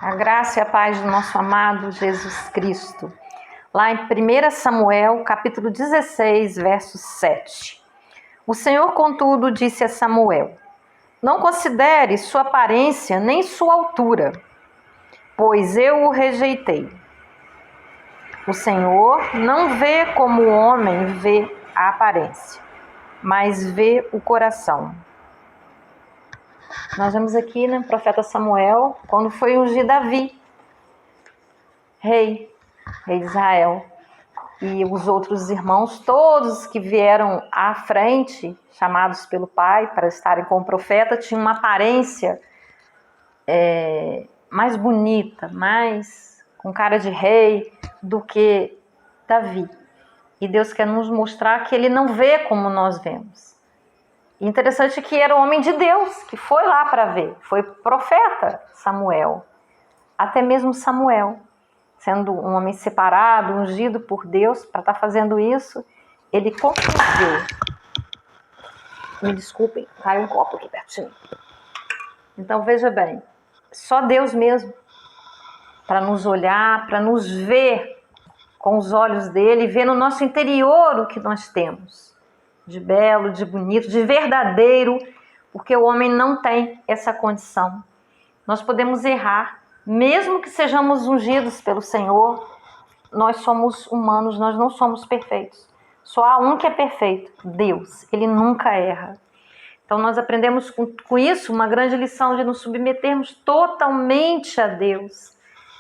A graça e a paz do nosso amado Jesus Cristo. Lá em 1 Samuel, capítulo 16, verso 7. O Senhor, contudo, disse a Samuel: não considere sua aparência nem sua altura, pois eu o rejeitei. O Senhor não vê como o homem vê a aparência, mas vê o coração. Nós vemos aqui, né, o profeta Samuel, quando foi ungir Davi, rei de Israel. E os outros irmãos, todos que vieram à frente, chamados pelo pai para estarem com o profeta, tinham uma aparência mais bonita, mais com cara de rei do que Davi. E Deus quer nos mostrar que ele não vê como nós vemos. E interessante que era o homem de Deus que foi lá para ver. Foi profeta Samuel. Até mesmo Samuel, sendo um homem separado, ungido por Deus para estar fazendo isso, ele conseguiu. Me desculpem, caiu um copo aqui pertinho. Então veja bem, só Deus mesmo para nos olhar, para nos ver com os olhos dele, ver no nosso interior o que nós temos de belo, de bonito, de verdadeiro, porque o homem não tem essa condição. Nós podemos errar, mesmo que sejamos ungidos pelo Senhor, nós somos humanos, nós não somos perfeitos. Só há um que é perfeito, Deus. Ele nunca erra. Então nós aprendemos com isso uma grande lição de nos submetermos totalmente a Deus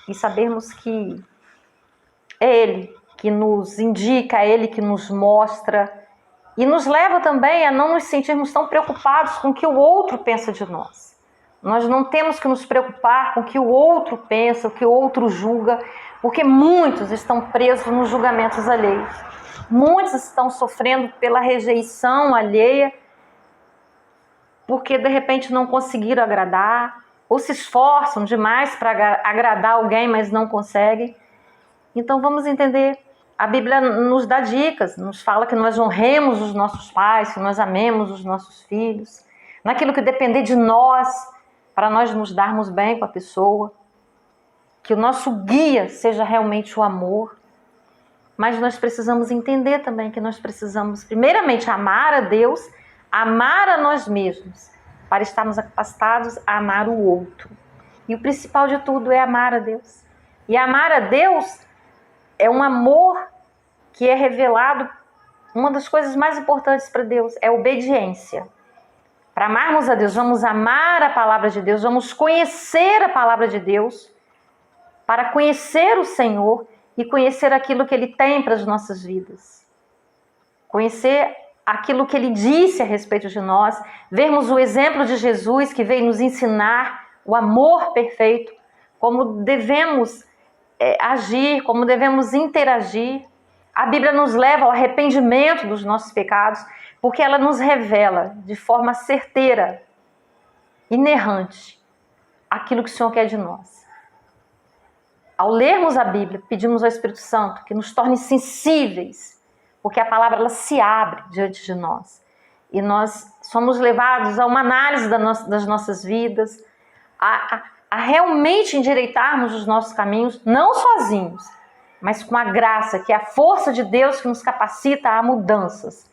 e sabermos que é Ele que nos indica, é Ele que nos mostra e nos leva também a não nos sentirmos tão preocupados com o que o outro pensa de nós. Nós não temos que nos preocupar com o que o outro pensa, o que o outro julga, porque muitos estão presos nos julgamentos alheios. Muitos estão sofrendo pela rejeição alheia, porque de repente não conseguiram agradar, ou se esforçam demais para agradar alguém, mas não conseguem. Então vamos entender, a Bíblia nos dá dicas, nos fala que nós honremos os nossos pais, que nós amemos os nossos filhos, naquilo que depender de nós, para nós nos darmos bem com a pessoa, que o nosso guia seja realmente o amor. Mas nós precisamos entender também que nós precisamos primeiramente amar a Deus, amar a nós mesmos, para estarmos capacitados a amar o outro. E o principal de tudo é amar a Deus. E amar a Deus é um amor que é revelado, uma das coisas mais importantes para Deus é a obediência. Para amarmos a Deus, vamos amar a palavra de Deus, vamos conhecer a palavra de Deus, para conhecer o Senhor e conhecer aquilo que Ele tem para as nossas vidas. Conhecer aquilo que Ele disse a respeito de nós, vermos o exemplo de Jesus que veio nos ensinar o amor perfeito, como devemos agir, como devemos interagir. A Bíblia nos leva ao arrependimento dos nossos pecados, porque ela nos revela de forma certeira, inerrante, aquilo que o Senhor quer de nós. Ao lermos a Bíblia, pedimos ao Espírito Santo que nos torne sensíveis, porque a palavra ela se abre diante de nós. E nós somos levados a uma análise das nossas vidas, a realmente endireitarmos os nossos caminhos, não sozinhos, mas com a graça, que é a força de Deus que nos capacita a mudanças.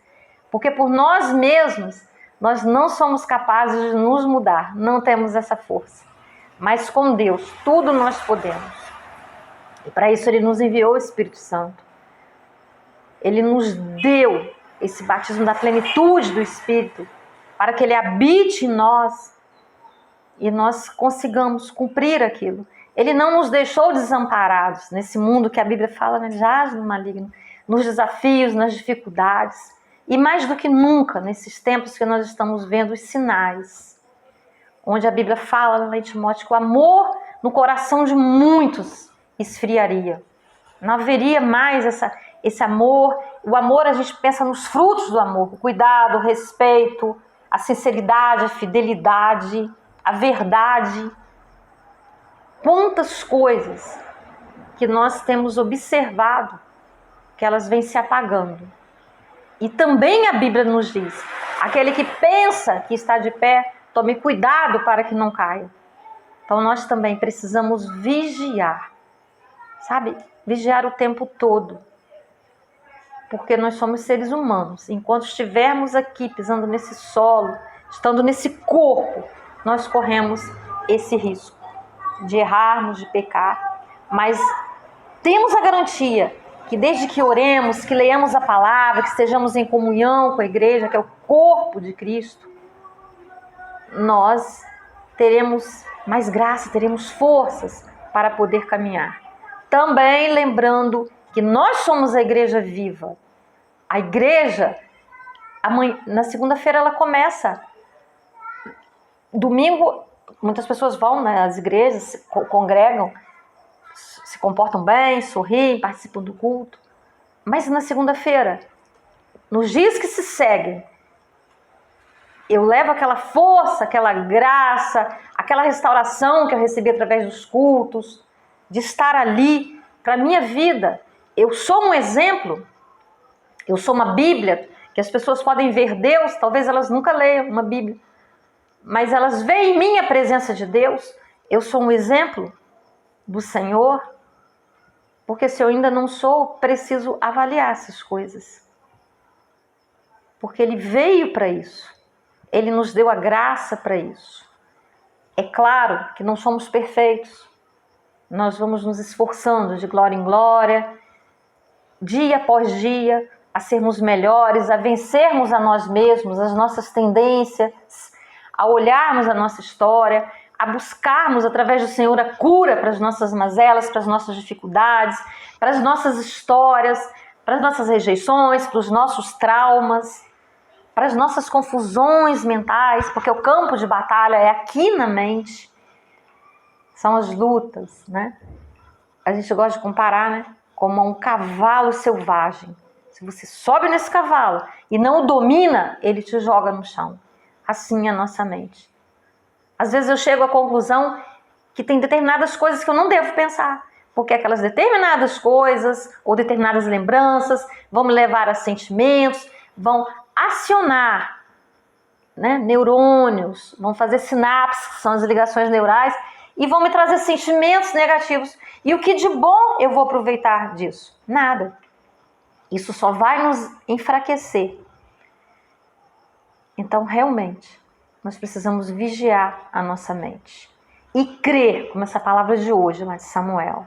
Porque por nós mesmos, nós não somos capazes de nos mudar, não temos essa força. Mas com Deus, tudo nós podemos. E para isso Ele nos enviou o Espírito Santo. Ele nos deu esse batismo da plenitude do Espírito, para que Ele habite em nós e nós consigamos cumprir aquilo. Ele não nos deixou desamparados nesse mundo que a Bíblia fala, né, jaz no maligno, nos desafios, nas dificuldades. E mais do que nunca, nesses tempos que nós estamos vendo os sinais, onde a Bíblia fala, né, em Timóteo, que o amor no coração de muitos esfriaria. Não haveria mais esse amor. O amor, a gente pensa nos frutos do amor, o cuidado, o respeito, a sinceridade, a fidelidade, a verdade. Quantas coisas que nós temos observado que elas vêm se apagando. E também a Bíblia nos diz, aquele que pensa que está de pé, tome cuidado para que não caia. Então nós também precisamos vigiar, sabe? Vigiar o tempo todo. Porque nós somos seres humanos. Enquanto estivermos aqui pisando nesse solo, estando nesse corpo, nós corremos esse risco de errarmos, de pecar. Mas temos a garantia que desde que oremos, que leiamos a palavra, que estejamos em comunhão com a igreja, que é o corpo de Cristo, nós teremos mais graça, teremos forças para poder caminhar. Também lembrando que nós somos a igreja viva. A igreja, na segunda-feira ela começa. Domingo, muitas pessoas vão nas igrejas, se congregam, se comportam bem, sorriem, participam do culto. Mas na segunda-feira, nos dias que se seguem, eu levo aquela força, aquela graça, aquela restauração que eu recebi através dos cultos, de estar ali para a minha vida. Eu sou um exemplo, eu sou uma Bíblia, que as pessoas podem ver Deus, talvez elas nunca leiam uma Bíblia, mas elas veem em mim a presença de Deus. Eu sou um exemplo do Senhor, porque se eu ainda não sou, preciso avaliar essas coisas. Porque Ele veio para isso. Ele nos deu a graça para isso. É claro que não somos perfeitos. Nós vamos nos esforçando de glória em glória, dia após dia, a sermos melhores, a vencermos a nós mesmos, as nossas tendências, a olharmos a nossa história, a buscarmos através do Senhor a cura para as nossas mazelas, para as nossas dificuldades, para as nossas histórias, para as nossas rejeições, para os nossos traumas, para as nossas confusões mentais, porque o campo de batalha é aqui na mente. São as lutas, né? A gente gosta de comparar, né? Como um cavalo selvagem. Se você sobe nesse cavalo e não o domina, ele te joga no chão. Assim é a nossa mente. Às vezes eu chego à conclusão que tem determinadas coisas que eu não devo pensar, porque aquelas determinadas coisas ou determinadas lembranças vão me levar a sentimentos, vão acionar, né, neurônios, vão fazer sinapses, que são as ligações neurais, e vão me trazer sentimentos negativos. E o que de bom eu vou aproveitar disso? Nada. Isso só vai nos enfraquecer. Então, realmente, nós precisamos vigiar a nossa mente. E crer, como essa palavra de hoje, lá de Samuel,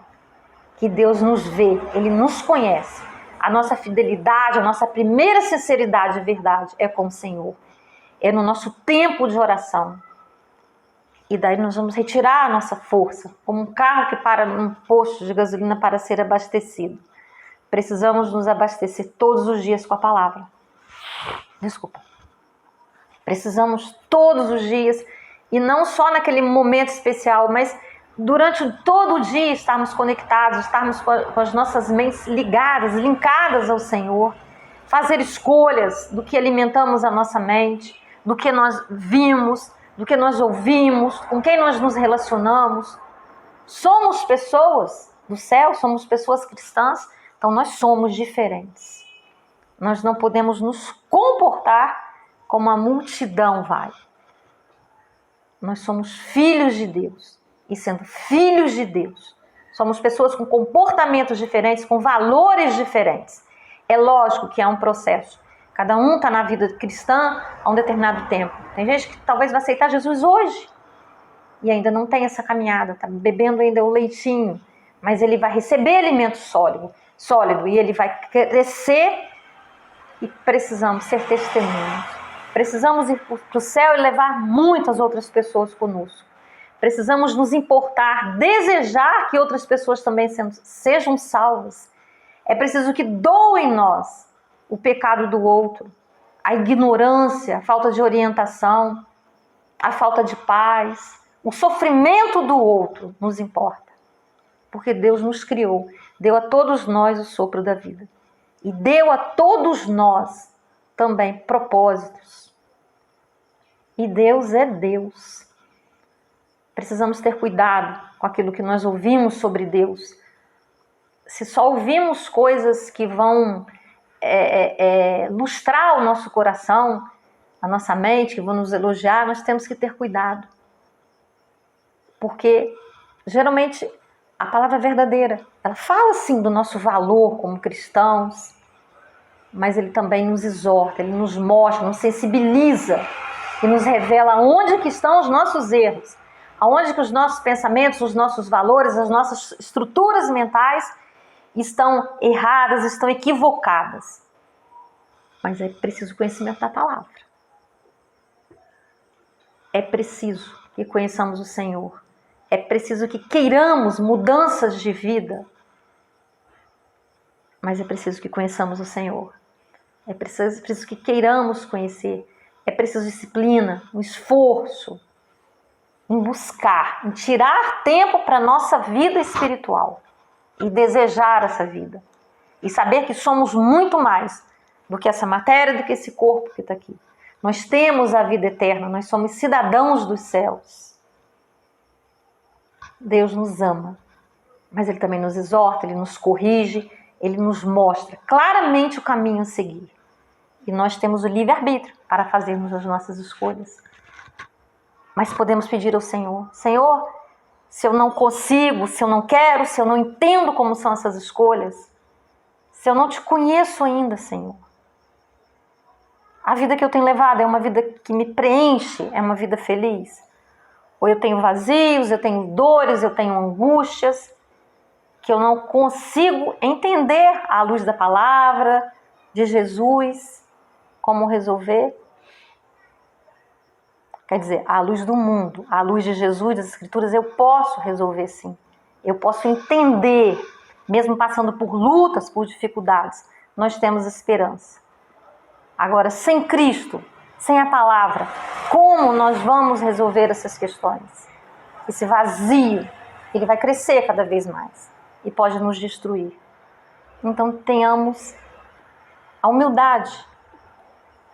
que Deus nos vê, Ele nos conhece. A nossa fidelidade, a nossa primeira sinceridade e verdade é com o Senhor. É no nosso tempo de oração. E daí nós vamos retirar a nossa força, como um carro que para num posto de gasolina para ser abastecido. Precisamos nos abastecer todos os dias com a palavra. Desculpa. Precisamos todos os dias, e não só naquele momento especial, mas durante todo o dia estarmos conectados, estarmos com as nossas mentes ligadas, linkadas ao Senhor, fazer escolhas do que alimentamos a nossa mente, do que nós vimos, do que nós ouvimos, com quem nós nos relacionamos. Somos pessoas do céu, somos pessoas cristãs, então nós somos diferentes. Nós não podemos nos comportar como a multidão vai. Nós somos filhos de Deus. E sendo filhos de Deus, somos pessoas com comportamentos diferentes, com valores diferentes. É lógico que há um processo. Cada um está na vida cristã a um determinado tempo. Tem gente que talvez vai aceitar Jesus hoje e ainda não tem essa caminhada, está bebendo ainda o leitinho, mas ele vai receber alimento sólido e ele vai crescer, e precisamos ser testemunhas. Precisamos ir para o céu e levar muitas outras pessoas conosco. Precisamos nos importar, desejar que outras pessoas também sejam salvas. É preciso que doe em nós o pecado do outro, a ignorância, a falta de orientação, a falta de paz, o sofrimento do outro nos importa. Porque Deus nos criou, deu a todos nós o sopro da vida. E deu a todos nós também propósitos. E Deus é Deus. Precisamos ter cuidado com aquilo que nós ouvimos sobre Deus. Se só ouvimos coisas que vão lustrar o nosso coração, a nossa mente, que vão nos elogiar, nós temos que ter cuidado. porque geralmente a palavra é verdadeira. Ela fala sim do nosso valor como cristãos, mas ele também nos exorta, ele nos mostra, nos sensibiliza e nos revela onde que estão os nossos erros, aonde que os nossos pensamentos, os nossos valores, as nossas estruturas mentais estão erradas, estão equivocadas. Mas é preciso conhecimento da palavra. É preciso que conheçamos o Senhor. É preciso que queiramos mudanças de vida. Mas é preciso que conheçamos o Senhor. É preciso que queiramos conhecer. É preciso disciplina, um esforço em buscar, em tirar tempo para a nossa vida espiritual e desejar essa vida. E saber que somos muito mais do que essa matéria, do que esse corpo que está aqui. Nós temos a vida eterna, nós somos cidadãos dos céus. Deus nos ama, mas Ele também nos exorta, Ele nos corrige, Ele nos mostra claramente o caminho a seguir. E nós temos o livre-arbítrio para fazermos as nossas escolhas. Mas podemos pedir ao Senhor: Senhor, se eu não consigo, se eu não quero, se eu não entendo como são essas escolhas, se eu não te conheço ainda, Senhor, a vida que eu tenho levado é uma vida que me preenche, é uma vida feliz? Ou eu tenho vazios, eu tenho dores, eu tenho angústias, que eu não consigo entender à luz da palavra de Jesus, como resolver? Quer dizer, à luz do mundo, à luz de Jesus, das Escrituras, eu posso resolver sim. Eu posso entender, mesmo passando por lutas, por dificuldades, nós temos esperança. Agora, sem Cristo, sem a palavra, como nós vamos resolver essas questões? Esse vazio, ele vai crescer cada vez mais e pode nos destruir. Então, tenhamos a humildade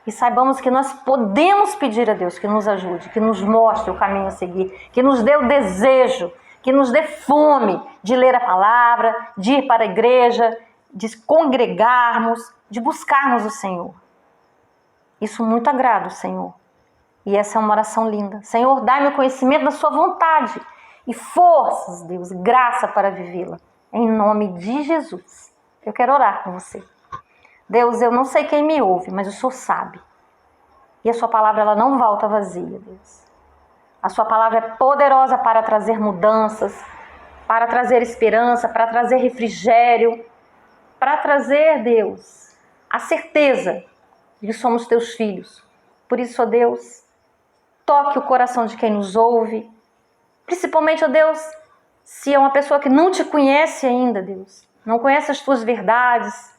e saibamos que nós podemos pedir a Deus que nos ajude, que nos mostre o caminho a seguir, que nos dê o desejo, que nos dê fome de ler a palavra, de ir para a igreja, de congregarmos, de buscarmos o Senhor. Isso muito agrada o Senhor. E essa é uma oração linda. Senhor, dai-me o conhecimento da sua vontade e forças, Deus, graça para vivê-la. Em nome de Jesus. Eu quero orar com você. Deus, eu não sei quem me ouve, mas o Senhor sabe. E a sua palavra, ela não volta vazia, Deus. A sua palavra é poderosa para trazer mudanças, para trazer esperança, para trazer refrigério, para trazer, Deus, a certeza de que somos teus filhos. Por isso, ó Deus, toque o coração de quem nos ouve, principalmente, ó Deus, se é uma pessoa que não te conhece ainda, Deus, não conhece as tuas verdades,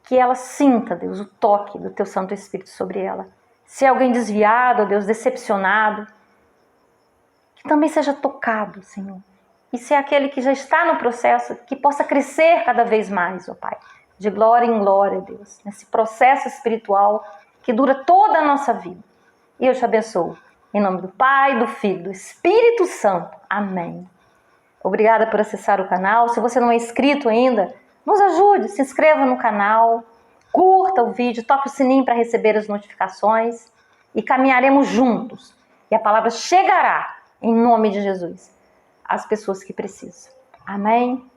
que ela sinta, Deus, o toque do teu Santo Espírito sobre ela. Se é alguém desviado, ó Deus, decepcionado, que também seja tocado, Senhor. E se é aquele que já está no processo, que possa crescer cada vez mais, ó Pai, de glória em glória, Deus, nesse processo espiritual que dura toda a nossa vida. E eu te abençoo. Em nome do Pai, do Filho, do Espírito Santo. Amém. Obrigada por acessar o canal. Se você não é inscrito ainda, nos ajude, se inscreva no canal, curta o vídeo, toque o sininho para receber as notificações e caminharemos juntos. E a palavra chegará, em nome de Jesus, às pessoas que precisam. Amém?